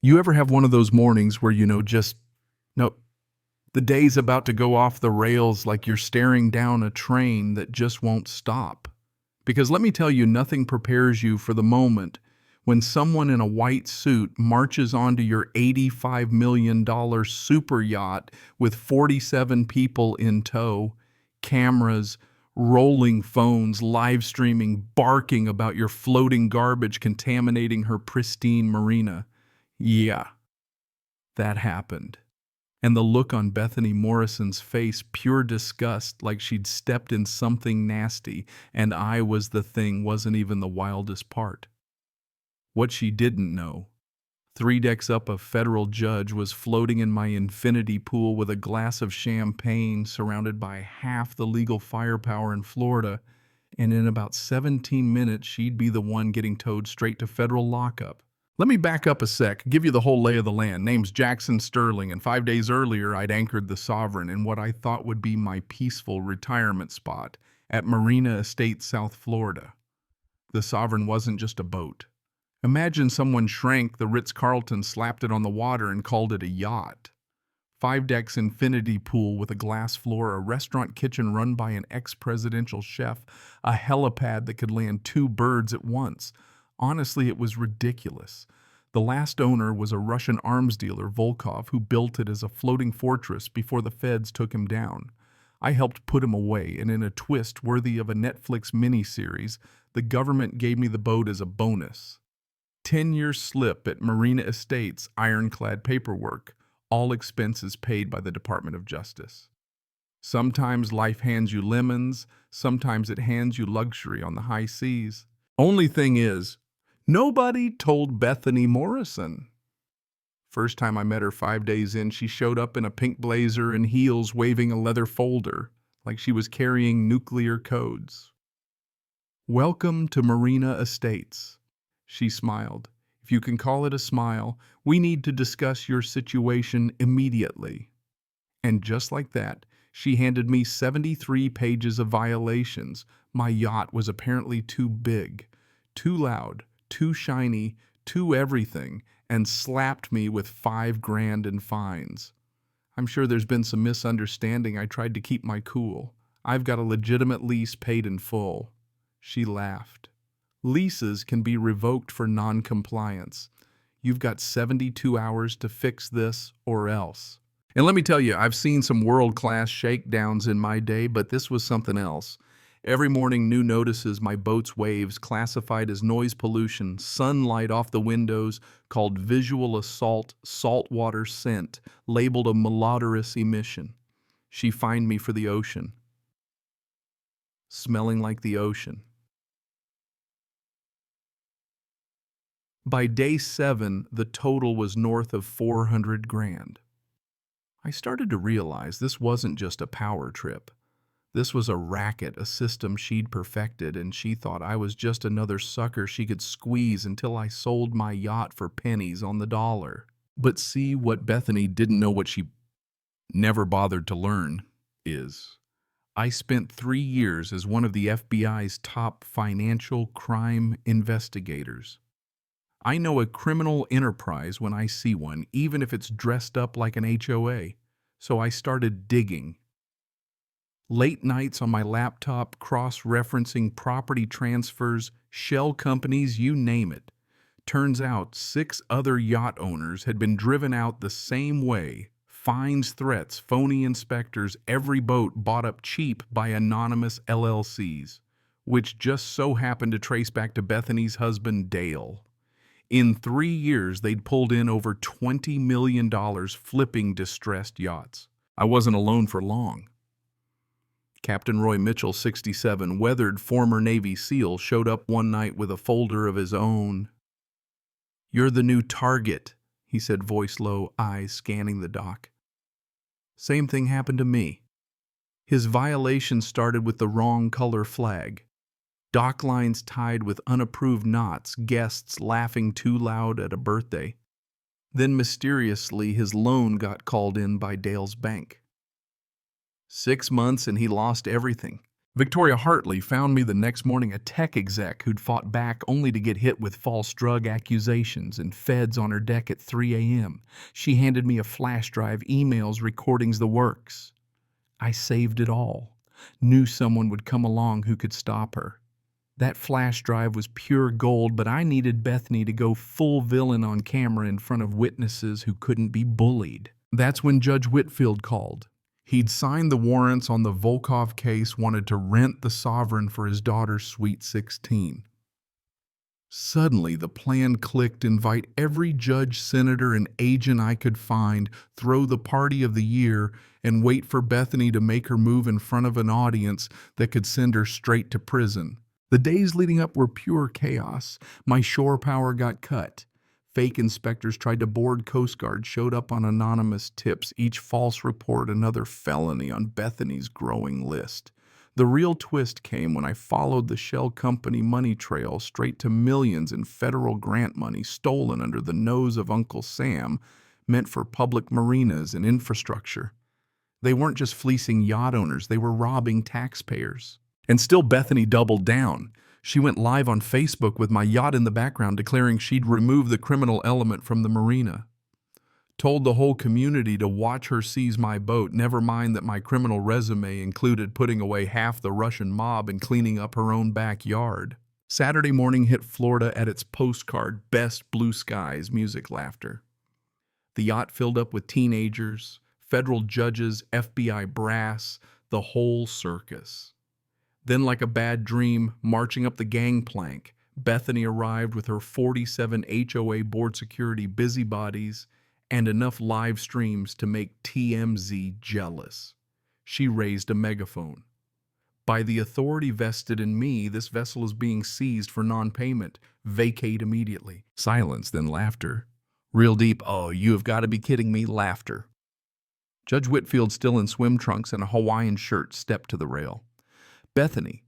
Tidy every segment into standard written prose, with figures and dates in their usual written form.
You ever have one of those mornings where no, the day's about to go off the rails like you're staring down a train that just won't stop? Because let me tell you, nothing prepares you for the moment when someone in a white suit marches onto your $85 million super yacht with 47 people in tow, cameras, rolling phones, live streaming, barking about your floating garbage contaminating her pristine marina. Yeah, that happened. And the look on Bethany Morrison's face, pure disgust, like she'd stepped in something nasty, and I was the thing, wasn't even the wildest part. What she didn't know, 3 decks up, a federal judge was floating in my infinity pool with a glass of champagne surrounded by half the legal firepower in Florida, and in about 17 minutes she'd be the one getting towed straight to federal lockup. Let me back up a sec, give you the whole lay of the land. Name's Jackson Sterling, and 5 days earlier I'd anchored the Sovereign in what I thought would be my peaceful retirement spot at Marina Estates, South Florida. The Sovereign wasn't just a boat. Imagine someone shrank the Ritz-Carlton, slapped it on the water, and called it a yacht. 5 decks infinity pool with a glass floor, a restaurant kitchen run by an ex-presidential chef, a helipad that could land 2 birds at once. Honestly, it was ridiculous. The last owner was a Russian arms dealer, Volkov, who built it as a floating fortress before the feds took him down. I helped put him away, and in a twist worthy of a Netflix miniseries, the government gave me the boat as a bonus. 10-year slip at Marina Estates, ironclad paperwork, all expenses paid by the Department of Justice. Sometimes life hands you lemons, sometimes it hands you luxury on the high seas. Only thing is, nobody told Bethany Morrison. First time I met her 5 days in, she showed up in a pink blazer and heels waving a leather folder, like she was carrying nuclear codes. "Welcome to Marina Estates," she smiled. "If you can call it a smile, we need to discuss your situation immediately." And just like that, she handed me 73 pages of violations. My yacht was apparently too big, too loud, too shiny, too everything, and slapped me with $5 grand in fines. I'm sure there's been some misunderstanding. I tried to keep my cool. I've got a legitimate lease paid in full. She laughed. Leases can be revoked for non-compliance. You've got 72 hours to fix this or else. And let me tell you, I've seen some world-class shakedowns in my day, but this was something else. Every morning, new notices, my boat's waves, classified as noise pollution, sunlight off the windows, called visual assault, saltwater scent, labeled a malodorous emission. She fined me for the ocean. Smelling like the ocean. By day 7, the total was north of 400 grand. I started to realize this wasn't just a power trip. This was a racket, a system she'd perfected, and she thought I was just another sucker she could squeeze until I sold my yacht for pennies on the dollar. But see, what Bethany didn't know, what she never bothered to learn, is I spent 3 years as one of the FBI's top financial crime investigators. I know a criminal enterprise when I see one, even if it's dressed up like an HOA. So I started digging. Late nights on my laptop, cross-referencing property transfers, shell companies, you name it. Turns out 6 other yacht owners had been driven out the same way. Fines, threats, phony inspectors, every boat bought up cheap by anonymous LLCs, which just so happened to trace back to Bethany's husband, Dale. In 3 years, they'd pulled in over $20 million flipping distressed yachts. I wasn't alone for long. Captain Roy Mitchell, 67, weathered former Navy SEAL, showed up one night with a folder of his own. "You're the new target," he said, voice low, eyes scanning the dock. Same thing happened to me. His violation started with the wrong color flag. Dock lines tied with unapproved knots, guests laughing too loud at a birthday. Then mysteriously, his loan got called in by Dale's bank. 6 months and he lost everything. Victoria Hartley found me the next morning a tech exec who'd fought back only to get hit with false drug accusations and feds on her deck at 3 a.m. She handed me a flash drive, emails, recordings, the works. I saved it all. Knew someone would come along who could stop her. That flash drive was pure gold, but I needed Bethany to go full villain on camera in front of witnesses who couldn't be bullied. That's when Judge Whitfield called. He'd signed the warrants on the Volkov case, wanted to rent the Sovereign for his daughter's Sweet 16. Suddenly, the plan clicked: invite every judge, senator, and agent I could find, throw the party of the year, and wait for Bethany to make her move in front of an audience that could send her straight to prison. The days leading up were pure chaos. My shore power got cut. Fake inspectors tried to board Coast Guard, showed up on anonymous tips, each false report another felony on Bethany's growing list. The real twist came when I followed the shell company money trail straight to millions in federal grant money stolen under the nose of Uncle Sam, meant for public marinas and infrastructure. They weren't just fleecing yacht owners, they were robbing taxpayers. And still Bethany doubled down. She went live on Facebook with my yacht in the background, declaring she'd remove the criminal element from the marina. Told the whole community to watch her seize my boat, never mind that my criminal resume included putting away half the Russian mob and cleaning up her own backyard. Saturday morning hit Florida at its postcard: best blue skies, music, laughter. The yacht filled up with teenagers, federal judges, FBI brass, the whole circus. Then, like a bad dream, marching up the gangplank, Bethany arrived with her 47 HOA board security busybodies and enough live streams to make TMZ jealous. She raised a megaphone. By the authority vested in me, this vessel is being seized for non-payment. Vacate immediately. Silence, then laughter. Real deep, oh, you have got to be kidding me, laughter. Judge Whitfield, still in swim trunks and a Hawaiian shirt, stepped to the rail. Bethany,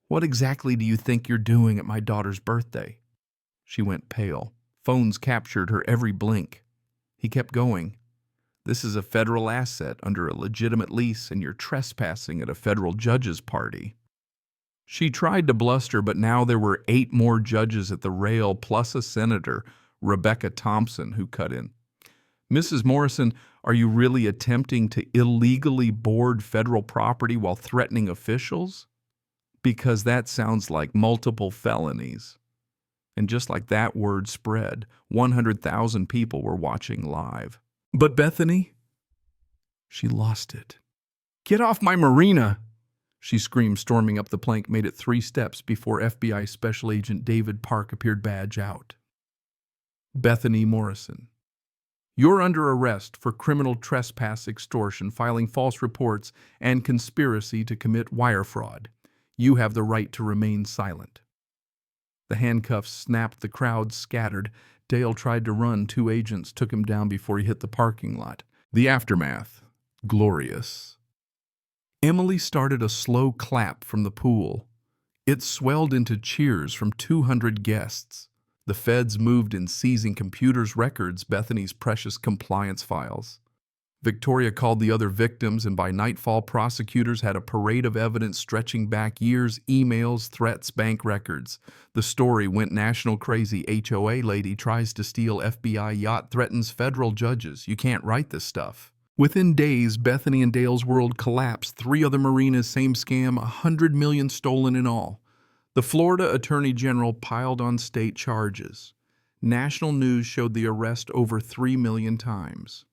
what exactly do you think you're doing at my daughter's birthday? She went pale. Phones captured her every blink. He kept going. This is a federal asset under a legitimate lease, and you're trespassing at a federal judge's party. She tried to bluster, but now there were 8 more judges at the rail, plus a senator, Rebecca Thompson, who cut in. Mrs. Morrison, are you really attempting to illegally board federal property while threatening officials? Because that sounds like multiple felonies. And just like that word spread, 100,000 people were watching live. But Bethany? She lost it. Get off my marina! She screamed, storming up the plank, made it 3 steps before FBI Special Agent David Park appeared, badge out. Bethany Morrison. You're under arrest for criminal trespass, extortion, filing false reports, and conspiracy to commit wire fraud. You have the right to remain silent. The handcuffs snapped, the crowd scattered. Dale tried to run. 2 agents took him down before he hit the parking lot. The aftermath. Glorious. Emily started a slow clap from the pool. It swelled into cheers from 200 guests. The feds moved in, seizing computers, records, Bethany's precious compliance files. Victoria called the other victims, and by nightfall, prosecutors had a parade of evidence stretching back years: emails, threats, bank records. The story went national crazy. HOA lady tries to steal FBI yacht, threatens federal judges. You can't write this stuff. Within days, Bethany and Dale's world collapsed. 3 other marinas, same scam, $100 million stolen in all. The Florida Attorney General piled on state charges. National news showed the arrest over 3 million times.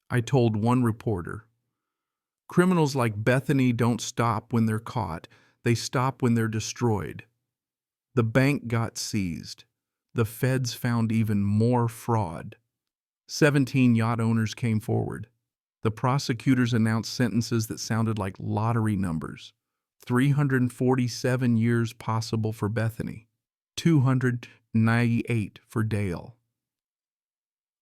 I told one reporter, criminals like Bethany don't stop when they're caught. They stop when they're destroyed. The bank got seized. The feds found even more fraud. 17 yacht owners came forward. The prosecutors announced sentences that sounded like lottery numbers. 347 years possible for Bethany, 298 for Dale.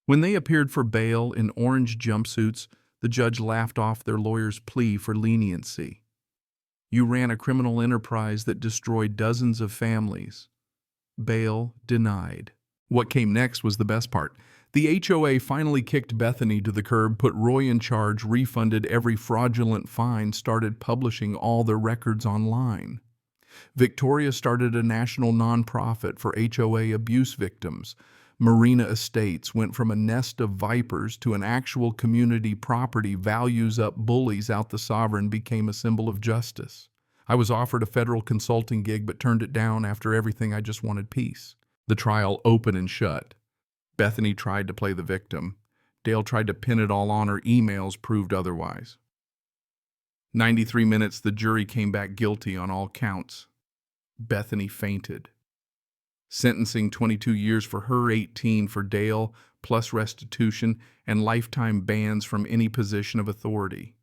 When they appeared for bail in orange jumpsuits, the judge laughed off their lawyer's plea for leniency. You ran a criminal enterprise that destroyed dozens of families. Bail denied. What came next was the best part. The HOA finally kicked Bethany to the curb, put Roy in charge, refunded every fraudulent fine, started publishing all their records online. Victoria started a national nonprofit for HOA abuse victims. Marina Estates went from a nest of vipers to an actual community property. Values up, bullies out. The Sovereign became a symbol of justice. I was offered a federal consulting gig but turned it down. After everything, I just wanted peace. The trial open and shut. Bethany tried to play the victim. Dale tried to pin it all on her. Emails proved otherwise. 93 minutes, the jury came back guilty on all counts. Bethany fainted. Sentencing 22 years for her, 18 for Dale, plus restitution and lifetime bans from any position of authority.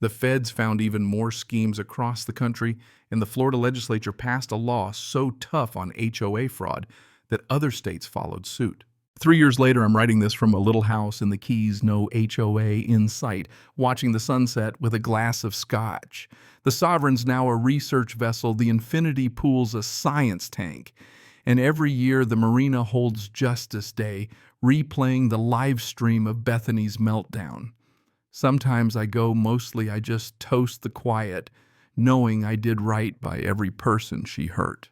The feds found even more schemes across the country, and the Florida legislature passed a law so tough on HOA fraud that other states followed suit. 3 years later, I'm writing this from a little house in the Keys, no HOA in sight, watching the sunset with a glass of scotch. The Sovereign's now a research vessel, the Infinity Pool's a science tank. And every year the marina holds Justice Day, replaying the live stream of Bethany's meltdown. Sometimes I go, mostly I just toast the quiet, knowing I did right by every person she hurt.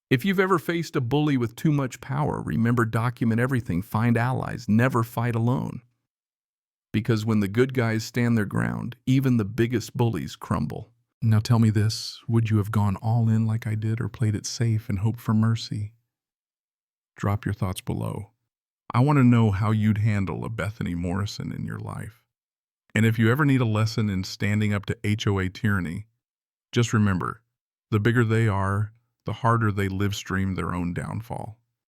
If you've ever faced a bully with too much power, remember, document everything, find allies, never fight alone. Because when the good guys stand their ground, even the biggest bullies crumble. Now tell me this, would you have gone all in like I did or played it safe and hoped for mercy? Drop your thoughts below. I want to know how you'd handle a Bethany Morrison in your life. And if you ever need a lesson in standing up to HOA tyranny, just remember, the bigger they are, the harder they live stream their own downfall.